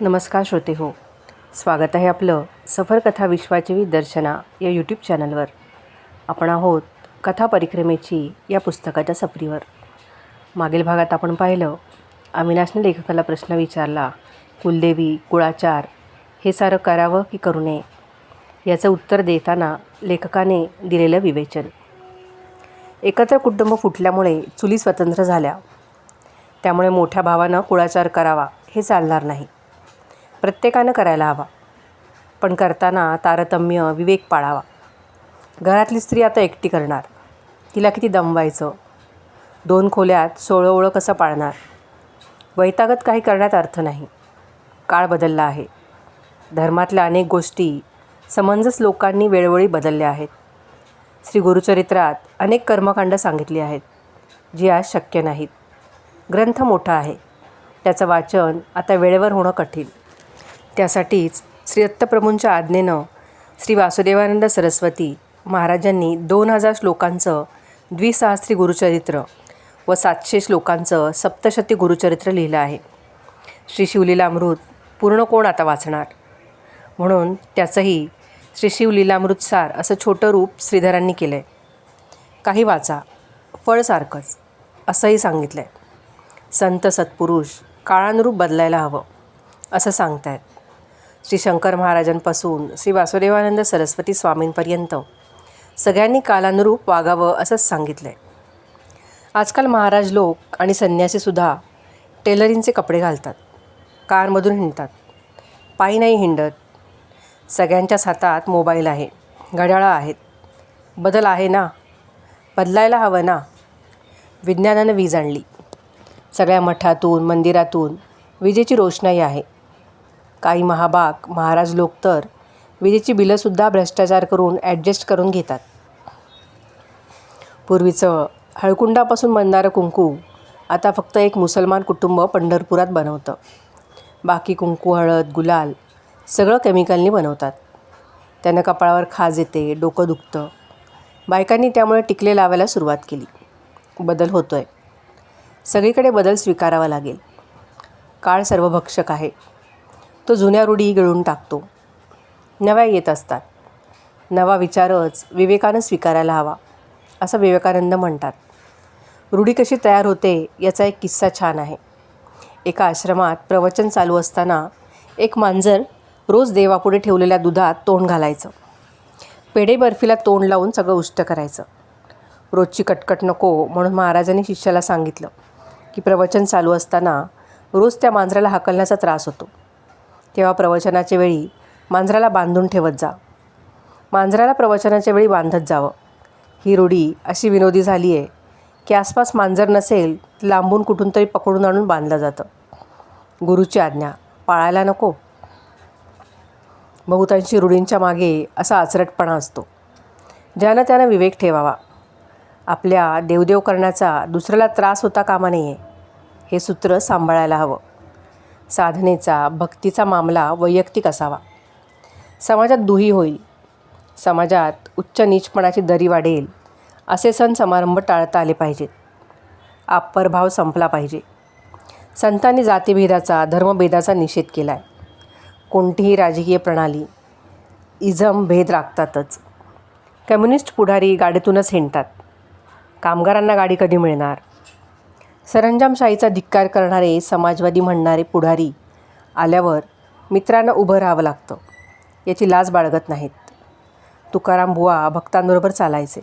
नमस्कार श्रोते हो, स्वागत आहे आपलं सफर कथा विश्वाची दर्शना या यूट्यूब चॅनलवर. आपण आहोत कथा परिक्रमेची या पुस्तकाच्या सफरीवर. मागील भागात आपण पाहिलं, अविनाशने लेखकाला प्रश्न विचारला, कुलदेवी कुळाचार हे सारं करावं की करू नये. याचं उत्तर देताना लेखकाने दिलेलं विवेचन. एकत्र कुटुंब फुटल्यामुळे चुली स्वतंत्र झाल्या. त्यामुळे मोठ्या भावानं कुळाचार करावा हे चालणार नाही. प्रत्येकानं करायला हवा, पण करताना तारतम्य विवेक पाळावा. घरातली स्त्री आता एकटी करणार, तिला किती दमवायचं. 2 खोल्यात सोळंओळं कसं पाळणार. वैतागत काही करण्यात अर्थ नाही. काळ बदलला आहे. धर्मातल्या अनेक गोष्टी समंजस लोकांनी वेळोवेळी बदलल्या आहेत. श्री गुरुचरित्रात अनेक कर्मकांड सांगितली आहेत, जी आज शक्य नाहीत. ग्रंथ मोठा आहे, त्याचं वाचन आता वेळेवर होणं कठीण. त्यासाठीच श्री दत्तप्रभूंच्या आज्ञेनं श्री वासुदेवानंद सरस्वती महाराजांनी 2000 श्लोकांचं द्विसहस्त्री गुरुचरित्र व 700 श्लोकांचं सप्तशती गुरुचरित्र लिहिलं आहे. श्री शिवलीलामृत पूर्ण कोण आता वाचणार, म्हणून त्याचंही श्री शिवलीलामृतसार असं छोटं रूप श्रीधरांनी केलं आहे. काही वाचा, फळ सारखंच असंही सांगितलं आहे. संत सत्पुरुष काळानुरूप बदलायला हवं असं सांगतायत. श्री शंकर महाराजांपासून श्री वासुदेवानंद सरस्वती स्वामींपर्यंत सगळ्यांनी कालानुरूप वागावं असंच सांगितलं आहे. आजकाल महाराज लोक आणि संन्यासीसुद्धा टेलरिंगचे कपडे घालतात, कारमधून हिंडतात, पायी नाही हिंडत. सगळ्यांच्याच हातात मोबाईल आहे, घड्याळं आहेत. बदल आहे ना, बदलायला हवं ना. विज्ञानानं वीज आणली. सगळ्या मठातून मंदिरातून विजेची रोषणाई आहे. काही महाभाग महाराज लोक तर विजेची बिलंसुद्धा भ्रष्टाचार करून ॲडजस्ट करून घेतात. पूर्वीचं हळकुंडापासून बनणारं कुंकू आता फक्त एक मुसलमान कुटुंब पंढरपुरात बनवतं. बाकी कुंकू, हळद, गुलाल सगळं केमिकलनी बनवतात. त्यानं कपाळावर खाज येते, डोकं दुखतं. बायकांनी त्यामुळे टिकले लावायला सुरुवात केली. बदल होतो आहे. सगळीकडे बदल स्वीकारावा लागेल. काळ सर्वभक्षक आहे. तो जुन्या रूढी गिळून टाकतो. नव्या येत असतात. नवा विचारच विवेकानं स्वीकारायला हवा असं विवेकानंद म्हणतात. रूढी कशी तयार होते याचा एक किस्सा छान आहे. एका आश्रमात प्रवचन चालू असताना एक मांजर रोज देवापुढे ठेवलेल्या दुधात तोंड घालायचं. पेढे बर्फीला तोंड लावून सगळं उष्ट करायचं. रोजची कटकट नको म्हणून महाराजांनी शिष्याला सांगितलं की प्रवचन चालू असताना रोज त्या मांजराला हाकलण्याचा त्रास होतो, तेव्हा प्रवचनाच्या वेळी मांजराला बांधून ठेवत जा. मांजराला प्रवचनाच्या वेळी बांधत जावं. ही रूढी अशी विनोदी झाली आहे की आसपास मांजर नसेल तर लांबून कुठून तरी पकडून आणून बांधलं जातं. गुरुची आज्ञा पाळायला नको. बहुतांशी रूढींच्या मागे असा आचरटपणा असतो. ज्यानं त्यानं विवेक ठेवावा. आपल्या देवदेव करण्याचा दुसऱ्याला त्रास होता कामा नये, हे सूत्र सांभाळायला हवं. साधनेचा भक्तीचा मामला वैयक्तिक असावा. समाजात दुही होईल. समाजात उच्च नीचपणाची दरी वाढेल असे सण समारंभ टाळता आले पाहिजेत. आपरभाव संपला पाहिजे. संतांनी जातीभेदाचा धर्मभेदाचा निषेध केला आहे. कोणतीही राजकीय प्रणाली इझम भेद राखतातच. कम्युनिस्ट पुढारी गाडीतूनच हिंडतात. कामगारांना गाडी कधी मिळणार. सरंजामशाहीचा धिक्कार करणारे समाजवादी म्हणणारे पुढारी आल्यावर मित्रांना उभं राहावं लागतं, याची लाज बाळगत नाहीत. तुकाराम बुवा भक्तांबरोबर चालायचे.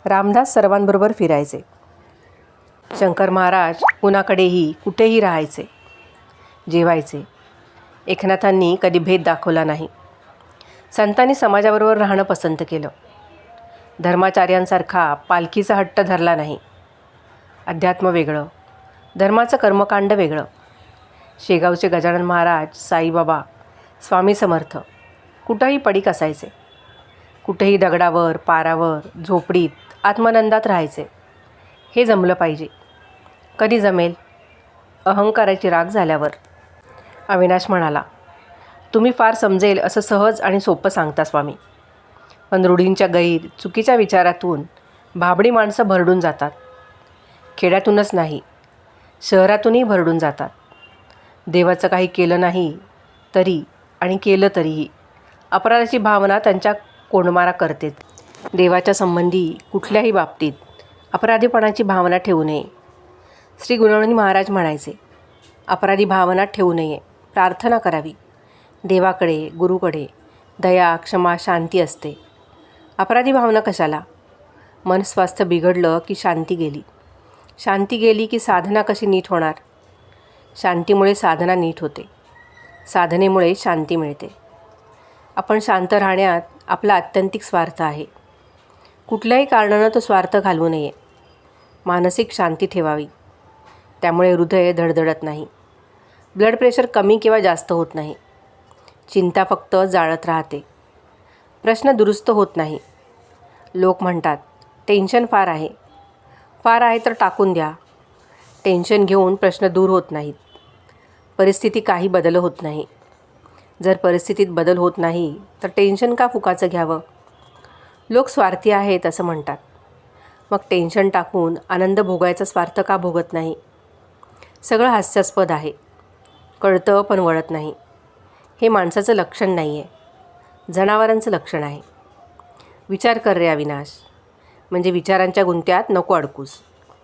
रामदास सर्वांबरोबर फिरायचे. शंकर महाराज कुणाकडेही कुठेही राहायचे, जेवायचे. एकनाथांनी कधी भेद दाखवला नाही. संतांनी समाजाबरोबर राहणं पसंत केलं. धर्माचार्यांसारखा पालखीचा हट्ट धरला नाही. अध्यात्म वेगळं, धर्माचं कर्मकांड वेगळं. शेगावचे गजानन महाराज, साईबाबा, स्वामी समर्थ कुठंही पडीक असायचे. कुठेही दगडावर, पारावर, झोपडीत आत्मानंदात राहायचे. हे जमलं पाहिजे. कधी जमेल? अहंकाराची राग झाल्यावर. अविनाश म्हणाला, तुम्ही फार समजेल असं सहज आणि सोपं सांगता स्वामी, पण रूढींच्या गैर चुकीच्या विचारातून भाबडी माणसं भरडून जातात. खेड्यातूनच नाही, शहरातूनही भरडून जातात. देवाचं काही केलं नाही तरी आणि केलं तरीही अपराधाची भावना त्यांच्या कोंडमारा करते. देवाच्या संबंधी कुठल्याही बाबतीत अपराधीपणाची भावना ठेवू नये. श्री गुणवणी महाराज म्हणायचे, अपराधी भावना ठेवू नये, प्रार्थना करावी. देवाकडे, गुरुकडे दया, क्षमा, शांती असते. अपराधी भावना कशाला? मन स्वास्थ्य बिघडलं की शांती गेली. शांती गेली की साधना कशी नीट होणार? शांतीमुळे साधना नीट होते. साधनेमुळे शांती मिळते. आपण शांत राहण्यात आपला आत्यंतिक स्वार्थ आहे. कुठल्याही कारणानं तो स्वार्थ घालवू नये. मानसिक शांती ठेवावी. त्यामुळे हृदय धडधडत नाही. ब्लड प्रेशर कमी किंवा जास्त होत नाही. चिंता फक्त जाळत राहते. प्रश्न दुरुस्त होत नाही. लोक म्हणतात, टेन्शन फार आहे. फार आहे तर टाकून द्या. टेन्शन घेऊन प्रश्न दूर होत नाहीत. परिस्थिती काही बदल होत नाही. जर परिस्थितीत बदल होत नाही तर टेन्शन का फुकाचं घ्यावं? लोक स्वार्थी आहेत असं म्हणतात. मग टेन्शन टाकून आनंद भोगायचा स्वार्थ का भोगत नाही? सगळं हास्यास्पद आहे. कळतं पण वळत नाही. हे माणसाचं लक्षण नाही आहे, जनावरांचं लक्षण आहे. विचार कर रे अविनाश, म्हणजे विचारांच्या गुंत्यात नको अडकूस.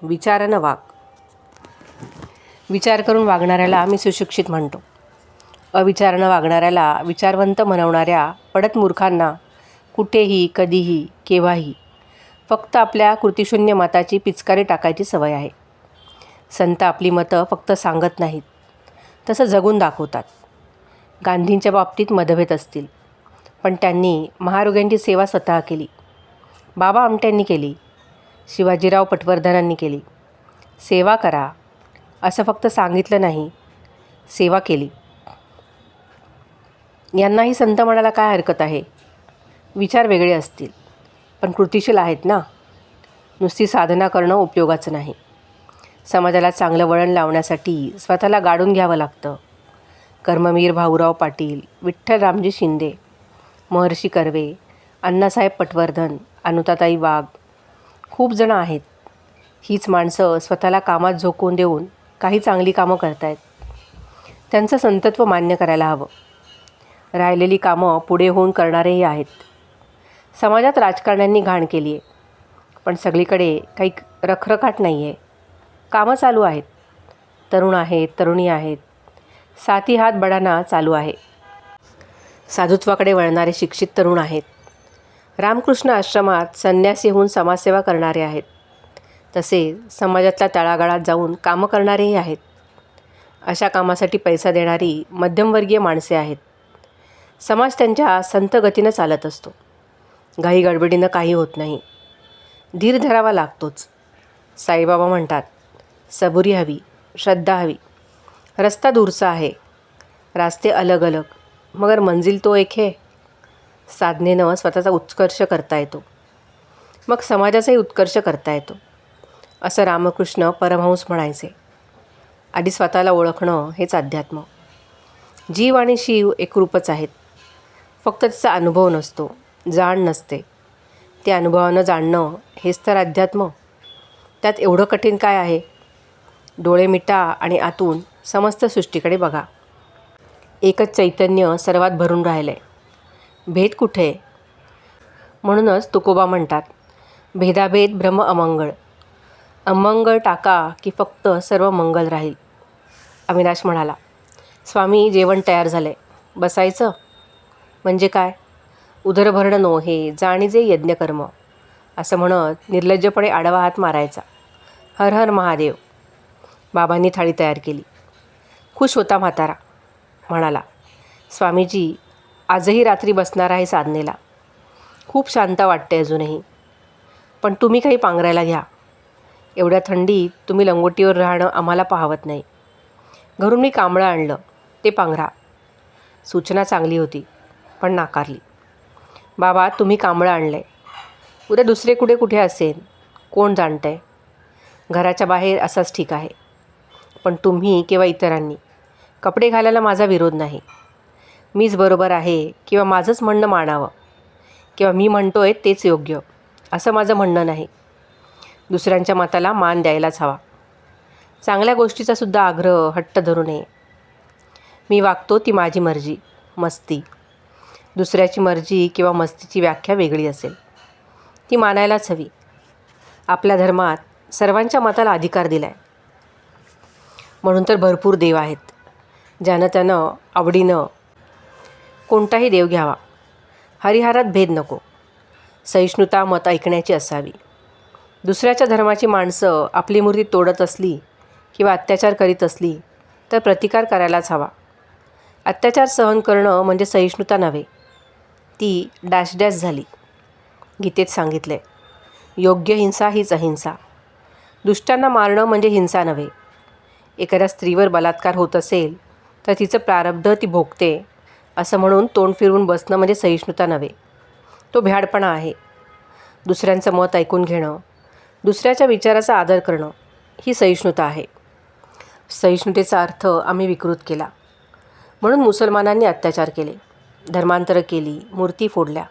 विचारानं वाग. विचार करून वागणाऱ्याला मी सुशिक्षित म्हणतो. अविचारानं वागणाऱ्याला विचारवंत म्हणवणाऱ्या पडत मूर्खांना कुठेही, कधीही, केव्हाही फक्त आपल्या कृतिशून्य मताची पिचकारी टाकायची सवय आहे. संत आपली मतं फक्त सांगत नाहीत, तसं जगून दाखवतात. गांधींच्या बाबतीत मतभेद असतील, पण त्यांनी महारोग्यांची सेवा स्वतः केली. बाबा आमट्यांनी केली. शिवाजीराव पटवर्धनांनी केली. सेवा करा असं फक्त सांगितलं नाही, सेवा केली. यांनाही संत म्हणायला काय हरकत आहे? विचार वेगळे असतील, पण कृतिशील आहेत ना. नुसती साधना करणं उपयोगाचं नाही. समाजाला चांगलं वळण लावण्यासाठी स्वतःला गाडून घ्यावं लागतं. कर्मवीर भाऊराव पाटील, विठ्ठल रामजी शिंदे, महर्षी कर्वे, अण्णासाहेब पटवर्धन, अनुताताई वाघ, खूप जणं आहेत. हीच माणसं स्वतःला कामात झोकून देऊन काही चांगली कामं करतायत. त्यांचं संतत्व मान्य करायला हवं. राहिलेली कामं पुढे होऊन करणारेही आहेत. समाजात राजकारण्यांनी घाण केली आहे, पण सगळीकडे काही रखरखाट नाही आहे. कामं चालू आहेत. तरुण आहेत, तरुणी आहेत. साथी हात बढाना चालू आहे. साधुत्वाकडे वळणारे शिक्षित तरुण आहेत. रामकृष्ण आश्रमात संन्यासी होऊन समाजसेवा करणारे आहेत. तसे समाजातल्या तळागाळात जाऊन कामं करणारेही आहेत. अशा कामासाठी पैसा देणारी मध्यमवर्गीय माणसे आहेत. समाज त्यांच्या संत गतीनं चालत असतो. घाई गडबडीनं काही होत नाही. धीर धरावा लागतोच. साईबाबा म्हणतात, सबुरी हवी, श्रद्धा हवी. रस्ता दूरचा आहे, रास्ते अलग अलग, मगर मंजिल तो एक है. साधनेनं स्वतःचा उत्कर्ष करता येतो, मग समाजाचाही उत्कर्ष करता येतो, असं रामकृष्ण परमहंस म्हणायचे. आधी स्वतःला ओळखणं हेच अध्यात्म. जीव आणि शिव एकरूपच आहेत. फक्त त्याचा अनुभव नसतो, जाण नसते. ते अनुभवानं जाणणं हेच तर अध्यात्म. त्यात एवढं कठीण काय आहे? डोळे मिटा आणि आतून समस्त सृष्टीकडे बघा. एकच चैतन्य सर्वात भरून राहिलं आहे. भेद कुठे? म्हणूनच तुकोबा म्हणतात, भेदाभेद भ्रम अमंगळ. अमंगळ टाका की फक्त सर्व मंगल राहील. अविनाश म्हणाला, स्वामी जेवण तयार झालं आहे, बसायचं? म्हणजे काय? उदर भरणं नो हे जाणीजे यज्ञकर्म, असं म्हणत निर्लज्जपणे आडवा हात मारायचा. हर हर महादेव. बाबांनी थाळी तयार केली. खुश होता म्हातारा. म्हणाला, स्वामीजी आजही रात्री बसणार आहे साधनेला. खूप शांत वाटते अजूनही. पण तुम्ही काही पांघरायला घ्या. एवढ्या थंडीत तुम्ही लंगोटीवर राहणं आम्हाला पाहवत नाही. घरून मी कांबळं आणलं, ते पांघरा. सूचना चांगली होती, पण नाकारली. बाबा तुम्ही कांबळं आणलं आहे. उद्या दुसरे कुठे असेल, कोण जाणतंय. घराच्या बाहेर असाच ठीक आहे. पण तुम्ही किंवा इतरांनी कपडे घालायला माझा विरोध नाही. मीच बरोबर आहे किंवा माझंच म्हणणं मानावं किंवा मी म्हणतोय तेच योग्य असं माझं म्हणणं नाही. दुसऱ्यांच्या मताला मान द्यायलाच हवा. चांगल्या गोष्टीचा सुद्धा आग्रह, हट्ट धरू नये. मी वागतो ती माझी मर्जी, मस्ती. दुसऱ्याची मर्जी किंवा मस्तीची व्याख्या वेगळी असेल, ती मानायलाच हवी. आपल्या धर्मात सर्वांच्या मताला अधिकार दिला आहे. म्हणून तर भरपूर देव आहेत. ज्यानं त्यानं आवडीनं कोणताही देव घ्यावा. हरिहरात भेद नको. सहिष्णुता मत ऐकण्याची असावी. दुसऱ्याच्या धर्माची माणसं आपली मूर्ती तोडत असली किंवा अत्याचार करीत असली तर प्रतिकार करायलाच हवा. अत्याचार सहन करणं म्हणजे सहिष्णुता नव्हे, ती डॅश डॅश झाली. गीतेत सांगितले, योग्य हिंसा हीच अहिंसा. दुष्टांना मारणं म्हणजे हिंसा नव्हे. एखाद्या स्त्रीवर बलात्कार होत असेल तर तिचं प्रारब्ध ती भोगते असं म्हणून तोंड फिरवून बसणं म्हणजे सहिष्णुता नव्हे, तो भ्याडपणा आहे. दुसऱ्यांचं मत ऐकून घेणं, दुसऱ्याच्या विचाराचा आदर करणं ही सहिष्णुता आहे. सहिष्णुतेचा अर्थ आम्ही विकृत केला. म्हणून मुसलमानांनी अत्याचार केले, धर्मांतरं केली, मूर्ती फोडल्या,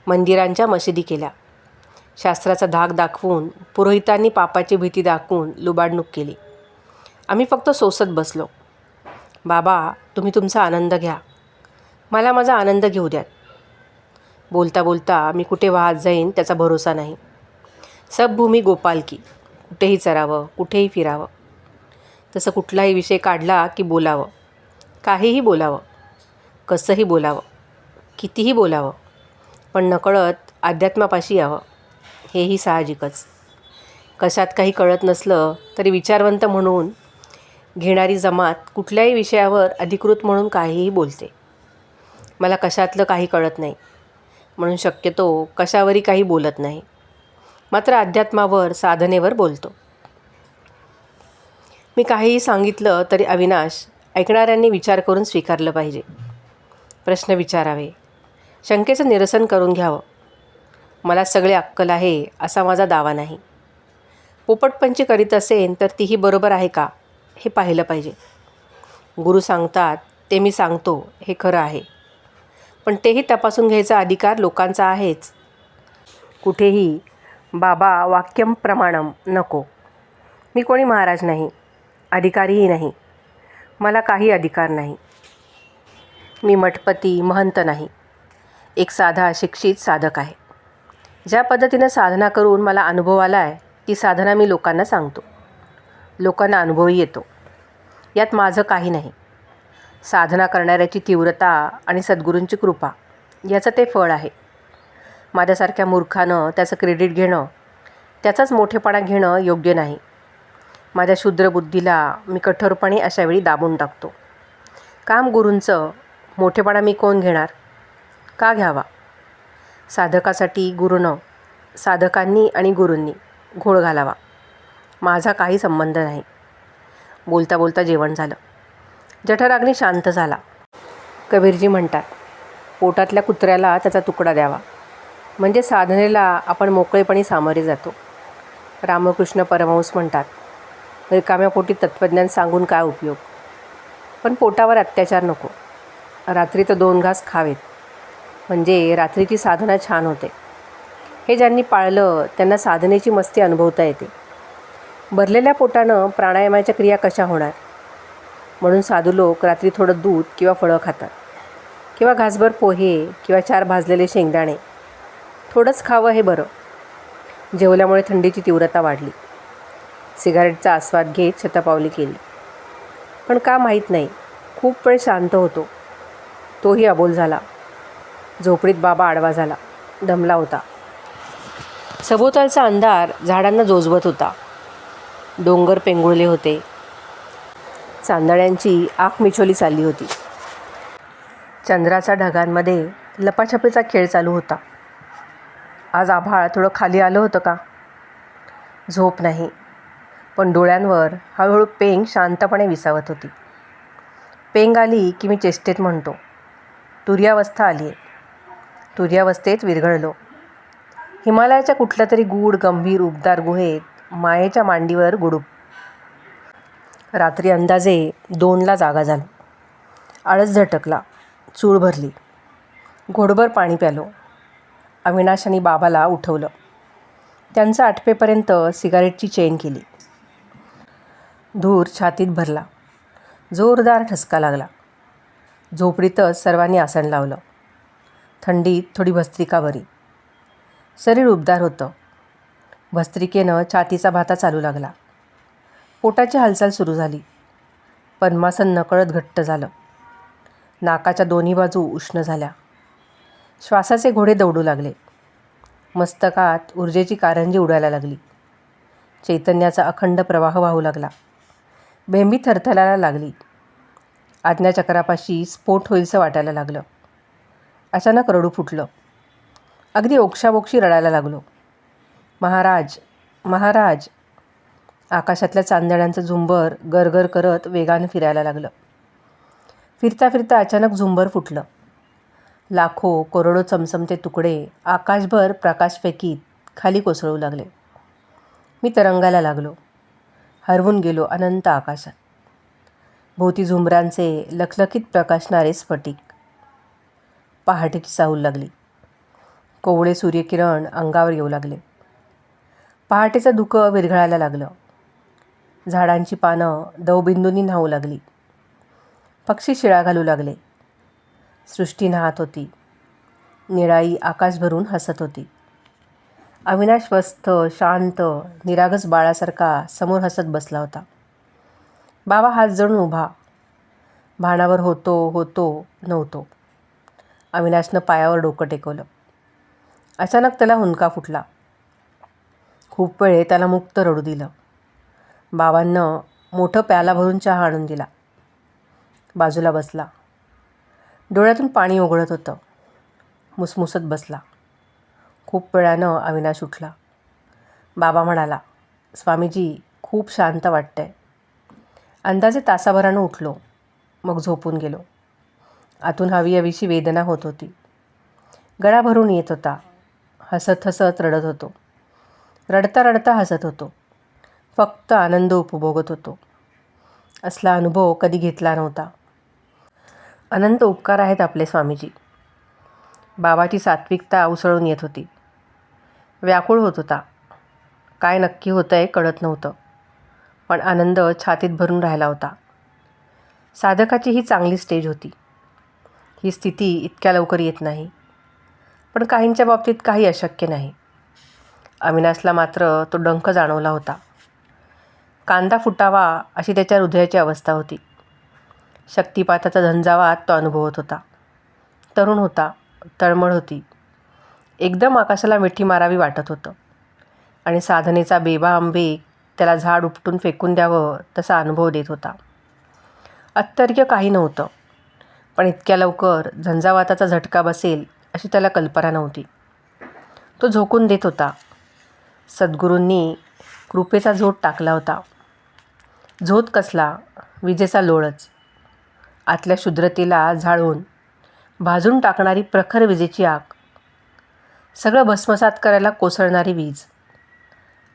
मंदिरांच्या मशिदी केल्या, शास्त्राचा धाक दाखवून, पुरोहितांनी पापाची भीती दाखवून लुबाडणूक केली. आम्ही फक्त सोसत बसलो. बाबा, तुम्ही तुमचा आनंद घ्या, मला माझा आनंद घेऊ द्यात. बोलता बोलता मी कुठे वाहत जाईन त्याचा भरोसा नाही. सब भूमी गोपाल की. कुठेही चरावं, कुठेही फिरावं. तसं कुठलाही विषय काढला की बोलावं, काहीही बोलावं, कसंही बोलावं, कितीही बोलावं, पण नकळत अध्यात्मापाशी यावं. हेही साहजिकच. कशात काही कळत नसलं तरी विचारवंत म्हणून घेणारी जमात कुठल्याही विषयावर अधिकृत म्हणून काहीही बोलते. मला कशातलं काही कळत नाही म्हणून शक्यतो कशावरही काही बोलत नाही. मात्र अध्यात्मावर, साधनेवर बोलतो. मी काहीही सांगितलं तरी अविनाश ऐकणाऱ्यांनी विचार करून स्वीकारलं पाहिजे. प्रश्न विचारावे, शंकेचं निरसन करून घ्यावं. मला सगळे अक्कल आहे असा माझा दावा नाही. पोपटपंची करीत असेन तर तीही बरोबर आहे का हे पाहिलं पाहिजे. गुरु सांगतात ते मी सांगतो हे खरं आहे, पण तेही तपासून घ्यायचा अधिकार लोकांचा आहेच. कुठेही बाबा वाक्यम प्रमाणम नको. मी कोणी महाराज नाही, अधिकारीही नाही. मला काही अधिकार नाही. मी मठपती, महंत नाही. एक साधा शिक्षित साधक आहे. ज्या पद्धतीनं साधना करून मला अनुभव आला आहे ती साधना मी लोकांना सांगतो. लोकांना अनुभवही येतो. यात माझं काही नाही. साधना करणाऱ्याची तीव्रता आणि सद्गुरूंची कृपा याचं ते फळ आहे. माझ्यासारख्या मूर्खानं त्याचं क्रेडिट घेणं, त्याचाच मोठेपणा घेणं योग्य नाही. माझ्या क्षुद्र बुद्धीला मी कठोरपणे अशावेळी दाबून टाकतो. काम गुरूंचं, मोठेपणा मी कोण घेणार, का घ्यावा. साधकासाठी गुरूनं, साधकांनी आणि गुरूंनी घोळ घालावा. माझा काही संबंध नाही. बोलता बोलता जेवण झालं. जठराग्नी शांत झाला. कबीरजी म्हणतात, पोटातल्या कुत्र्याला त्याचा तुकडा द्यावा, म्हणजे साधनेला आपण मोकळेपणी सामोरे जातो. रामकृष्ण परमहंस म्हणतात, रिकाम्या पोटी तत्त्वज्ञान सांगून काय उपयोग. पण पोटावर अत्याचार नको. रात्री तर 2 घास खावेत, म्हणजे रात्रीची साधना छान होते. हे ज्यांनी पाळलं त्यांना साधनेची मस्ती अनुभवता येते. भरलेल्या पोटानं प्राणायामाच्या क्रिया कशा होणार. म्हणून साधू लोक रात्री थोडं दूध किंवा फळं खातात, किंवा घासभर पोहे किंवा 4 भाजलेले शेंगदाणे. थोडंच खावं हे बरं. जेवल्यामुळे थंडीची तीव्रता वाढली. सिगारेटचा आस्वाद घेत शतपावली केली. पण का माहीत नाही, खूप वेळ शांत होतो. तोही अबोल झाला. झोपडीत बाबा आडवा झाला, दमला होता. सभोवतालचा अंधार झाडांना जोजवत होता. डोंगर पेंगुळले होते. चांदण्यांची आख मिचोली चालली होती. चंद्राचा ढगांमध्ये लपाछपीचा खेळ चालू होता. आज आभाळ थोडं खाली आलं होतं का. झोप नाही, पण डोळ्यांवर हळूहळू पेंग शांतपणे विसावत होती. पेंग आली की मी चेष्टेत म्हणतो, तुर्यावस्था आली आहे. तुर्यावस्थेत विरघळलो. हिमालयाच्या कुठल्या तरी गूढ गंभीर उबदार गुहेत मायेच्या मांडीवर गुडूप. रात्री अंदाजे 2ला जागा झालो. आळस झटकला, चूळ भरली. घोडभर पाणी प्यालो. अविनाश आणि बाबाला उठवलं. त्यांचं आटपेपर्यंत सिगारेटची चेन केली. धूर छातीत भरला. जोरदार ठसका लागला. झोपडीतच सर्वांनी आसन लावलं. थंडीत थोडी भस्त्रिका बरी. शरीर उबदार होतं. भस्त्रिकेनं छातीचा भाता चालू लागला. पोटाची हालचाल सुरू झाली. पद्मासन नकळत घट्ट झालं. नाकाच्या दोन्ही बाजू उष्ण झाल्या. श्वासाचे घोडे दौडू लागले. मस्तकात ऊर्जेची कारंजी उडायला लागली. चैतन्याचा अखंड प्रवाह वाहू लागला. भेंबी थरथरायला लागली. आज्ञाचक्रापाशी स्फोट होईलसं वाटायला लागलं. अचानक रडू फुटलं. अगदी ओक्साबोक्षी रडायला लागलो. महाराज, महाराज. आकाशातल्या चांदण्यांचं झुंबर गरगर करत वेगानं फिरायला लागलं. फिरता फिरता अचानक झुंबर फुटलं. लाखो करोडो चमचमते तुकडे आकाशभर प्रकाश फेकीत खाली कोसळू लागले. मी तरंगायला लागलो. हरवून गेलो अनंत आकाशात. भोवती झुंबरांचे लखलखीत प्रकाशणारे स्फटिक. पहाटेची चाहूल लागली. कोवळे सूर्यकिरण अंगावर येऊ लागले. पहाटेचं धुकं विरघळायला लागलं. झाडांची पानं दवबिंदूंनी न्हावू लागली. पक्षी शिळा घालू लागले. सृष्टी न्हात होती. निराळी आकाश भरून हसत होती. अविनाश स्वस्थ, शांत, निरागस बाळासारखा समोर हसत बसला होता. बाबा हात जोडून उभा. भानावर होतो नव्हतो. अविनाशनं पायावर डोकं टेकवलं. अचानक त्याला हुंदका फुटला. खूप वेळे त्याला मुक्त रडू दिलं. बाबांनं मोठं प्याला भरून चहा आणून दिला. बाजूला बसला. डोळ्यातून पाणी ओघळत होतं. मुसमुसत बसला. खूप वेळानं अविनाश उठला. बाबा म्हणाला, स्वामीजी, खूप शांत वाटतंय. अंदाजे तासाभरानं उठलो. मग झोपून गेलो. आतून हवी हवीशी वेदना होत होती. गळा भरून येत होता. हसत हसत रडत होतो. रडता रडता हसत होतो. फक्त आनंद उपभोगत होतो. असला अनुभव कधी घेतला नव्हता. अनंत उपकार आहेत आपले स्वामीजी. बाबाची सात्विकता उसळून येत होती. व्याकुळ होत होता. काय नक्की होतंय कळत नव्हतं. पण आनंद छातीत भरून राहिला होता. साधकाची ही चांगली स्टेज होती. ही स्थिती इतक्या लवकर येत नाही. पण काहींच्या बाबतीत काही अशक्य नाही. अविनाशला मात्र तो डंख जाणवला होता. कांदा फुटावा अशी त्याच्या हृदयाची अवस्था होती. शक्तिपाताचा झंझावात तो अनुभवत होता. तरुण होता. तळमळ होती. एकदम आकाशाला मिठी मारावी वाटत होतं. आणि साधनेचा बेबाम वेग त्याला झाड उपटून फेकून द्यावं तसा अनुभव देत होता. आश्चर्य काही नव्हतं. पण इतक्या लवकर झंझावाताचा झटका बसेल अशी त्याला कल्पना नव्हती. तो झोकून देत होता. सद्गुरूंनी कृपेचा झोत टाकला होता. झोत कसला, विजेचा लोळच. आतल्या शुद्रतेला झाळून भाजून टाकणारी प्रखर विजेची आग. सगळं भस्मसात करायला कोसळणारी वीज.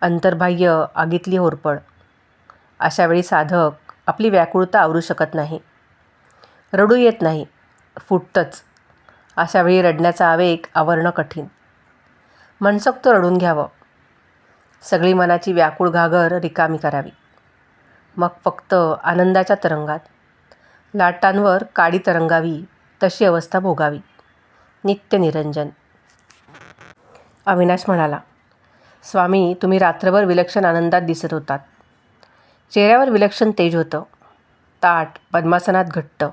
अंतर्बाह्य आगीतली होरपळ. अशावेळी साधक आपली व्याकुळता आवरू शकत नाही. रडू येत नाही, फुटतंच. अशावेळी रडण्याचा आवेग आवरणं कठीण. मनसोक्त रडून घ्यावं. सगळी मनाची व्याकुळ घागर रिकामी करावी. मग फक्त आनंदाच्या तरंगात, लाटांवर काडी तरंगावी तशी अवस्था भोगावी. नित्य निरंजन. अविनाश म्हणाला, स्वामी, तुम्ही रात्रभर विलक्षण आनंदात दिसत होतात. चेहऱ्यावर विलक्षण तेज होतं. ताठ पद्मासनात घट्ट.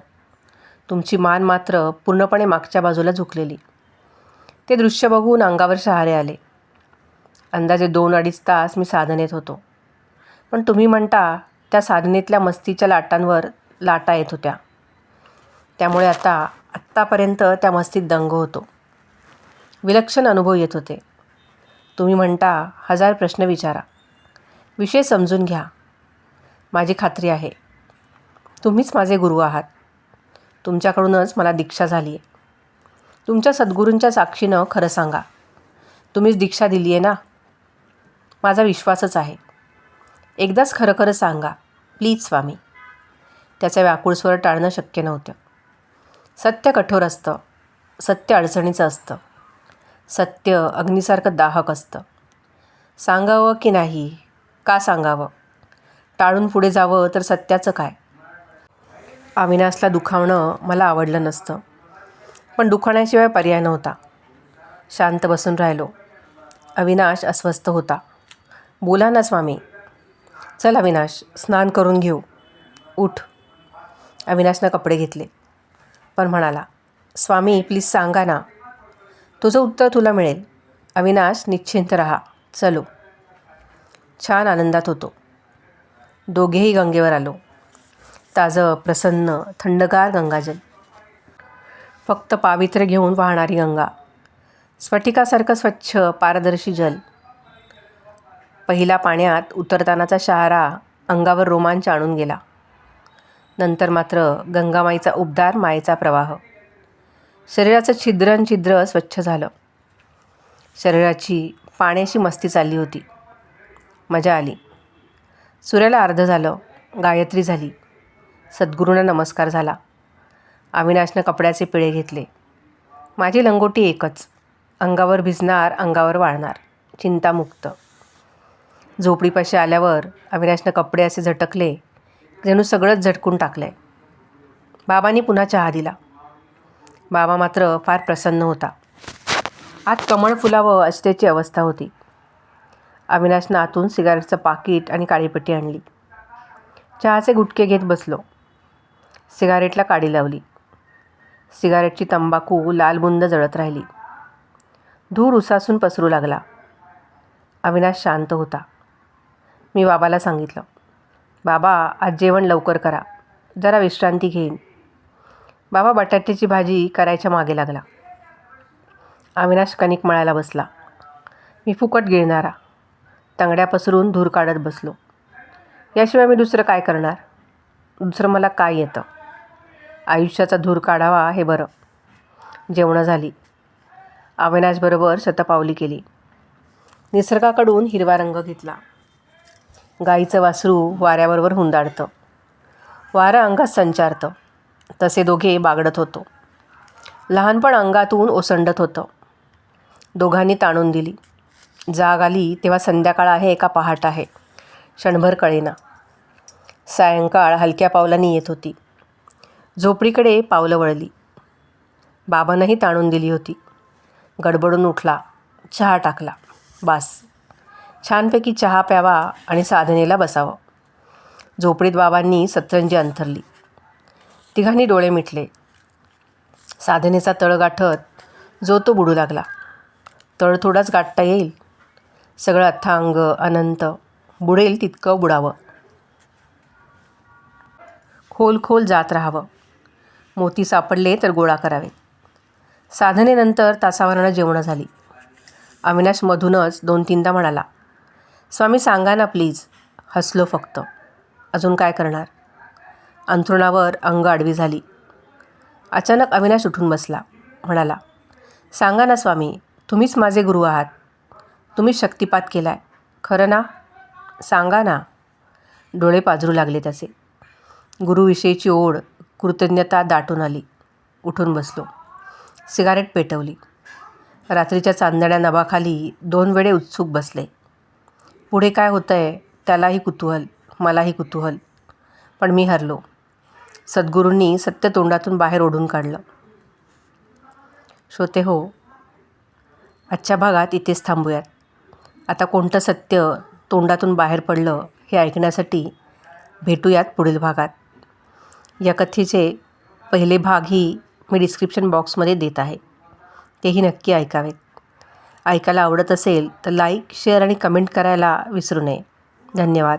तुमची मान मात्र पूर्णपणे मागच्या बाजूला झुकलेली. ते दृश्य बघून अंगावर शहारे आले. अंदाजे 2-2.5 तास मी साधनेत होतो. पण तुम्ही म्हणता त्या साधनेतल्या मस्तीच्या लाटांवर लाटा येत होत्या. त्यामुळे आत्तापर्यंत त्या मस्तीत दंग होतो. विलक्षण अनुभव येत होते. तुम्ही म्हणता 1000 प्रश्न विचारा, विषय समजून घ्या. माझी खात्री आहे तुम्हीच माझे गुरु आहात. तुमच्याकडूनच मला दीक्षा झाली आहे. तुमच्या सद्गुरूंच्या साक्षीनं खरं सांगा, तुम्हीच दीक्षा दिली आहे ना? माझा विश्वासच आहे. एकदाच खरं खरं सांगा प्लीज स्वामी. त्याचा व्याकुळ स्वर टाळणं शक्य नव्हतं. सत्य कठोर असतं. सत्य अडचणीचं असतं. सत्य अग्नीसारखं दाहक असतं. सांगावं की नाही, का सांगावं? टाळून पुढे जावं तर सत्याचं काय? अविनाशला दुखावणं मला आवडलं नसतं, पण दुखावण्याशिवाय पर्याय नव्हता. शांत बसून राहिलो. अविनाश अस्वस्थ होता. बोला ना स्वामी. चल अविनाश, स्नान करून घेऊ. उठ. अविनाशनं कपडे घेतले, पण म्हणाला, स्वामी प्लीज सांगा ना. तुझं उत्तर तुला मिळेल. अविनाश निश्चिंत रहा. चलो. छान आनंदात होतो. दोघेही गंगेवर आलो. ताजं प्रसन्न थंडगार गंगाजल. फक्त पावित्र्य घेऊन वाहणारी गंगा. स्फटिकासारखं स्वच्छ पारदर्शी जल. पहिला पाण्यात उतरतानाचा शहारा अंगावर रोमांच आणून गेला. नंतर मात्र गंगामाईचा उबदार मायेचा प्रवाह. शरीराचं छिद्र स्वच्छ झालं. शरीराची पाण्याशी मस्ती चालली होती. मजा आली. सूर्याला अर्ध झालं. गायत्री झाली. सद्गुरूंना नमस्कार झाला. अविनाशनं कपड्याचे पिळे घेतले. माझी लंगोटी एकच. अंगावर भिजणार, अंगावर वाळणार, चिंतामुक्त. झोपडीपाशी आल्यावर अविनाशनं कपडे असे झटकले, जणू सगळंच झटकून टाकलंय. बाबांनी पुन्हा चहा दिला. बाबा मात्र फार प्रसन्न होता. आत कमळ फुलावं अशी त्याची अवस्था होती. अविनाशनं आतून सिगारेटचं पाकीट आणि काळीपट्टी आणली. चहाचे गुटके घेत बसलो. सिगारेटला काडी लावली. सिगारेटची तंबाखू लालबुंद जळत राहिली. धूर उसासून पसरू लागला. अविनाश शांत होता. मी बाबाला सांगितलं, बाबा आज जेवण लवकर करा, जरा विश्रांती घेईन. बाबा बटाट्याची भाजी करायच्या मागे लागला. अविनाश कणिक मळायला बसला. मी फुकट गिळणारा. तंगड्या पसरून धूर काढत बसलो. याशिवाय मी दुसरं काय करणार? दुसरं मला काय येतं? आयुष्याचा धूर काढावा हे बरं. जेवणं झाली. अविनाशबरोबर शतपावली केली. निसर्गाकडून हिरवा रंग घेतला. गाईचं वासरू वाऱ्याबरोबर हुंदाडतं. वारं अंगात संचारतं. तसे दोघे बागडत होतो. लहानपण अंगातून ओसंडत होतं. दोघांनी ताणून दिली. जाग आली तेव्हा संध्याकाळ आहे का पहाट आहे क्षणभर कळेना. सायंकाळ हलक्या पावलांनी येत होती. झोपडीकडे पावलं वळली. बाबांनाही ताणून दिली होती. गडबडून उठला. चहा टाकला. बास. छानपैकी चहा प्यावा आणि साधनेला बसावं. झोपडीत बाबांनी सतरंजी अंथरली. तिघांनी डोळे मिटले. साधनेचा तळ गाठत जो तो बुडू लागला. तळ थोडाच गाठता येईल. सगळं अथांग अनंत. बुडेल तितकं बुडावं. खोल खोल जात राहावं. मोती सापडले तर गोळा करावे. साधनेनंतर तासावरानं जेवणं झाली. अविनाश मधूनच 2-3दा म्हणाला, स्वामी सांगा ना प्लीज. हसलो फक्त. अजून काय करणार? अंथरुणावर अंग आडवी झाली. अचानक अविनाश उठून बसला. म्हणाला, सांगा ना स्वामी, तुम्हीच माझे गुरु आहात. तुम्हीच शक्तिपात केलाय. खरं ना? सांगा ना. डोळे पाजरू लागले त्याचे. गुरुविषयीची ओढ, कृतज्ञता दाटून आली. उठून बसलो. सिगारेट पेटवली. रात्रीच्या चांदण्या नभाखाली 2 वेळे उत्सुक बसले. पुढे काय होतंय त्यालाही कुतूहल, मलाही कुतूहल. पण मी हरलो. सद्गुरूंनी सत्य तोंडातून बाहेर ओढून काढलं. श्रोते हो, आजच्या भागात इथेच थांबूयात. आता कोणतं सत्य तोंडातून बाहेर पडलं हे ऐकण्यासाठी भेटूयात पुढील भागात. या कथेचे पहिले भागही मी डिस्क्रिप्शन बॉक्समध्ये देत आहे. तेही नक्की ऐकावेत. ऐकायला आवडत असेल तर लाईक, शेअर आणि कमेंट करायला विसरू नये. धन्यवाद.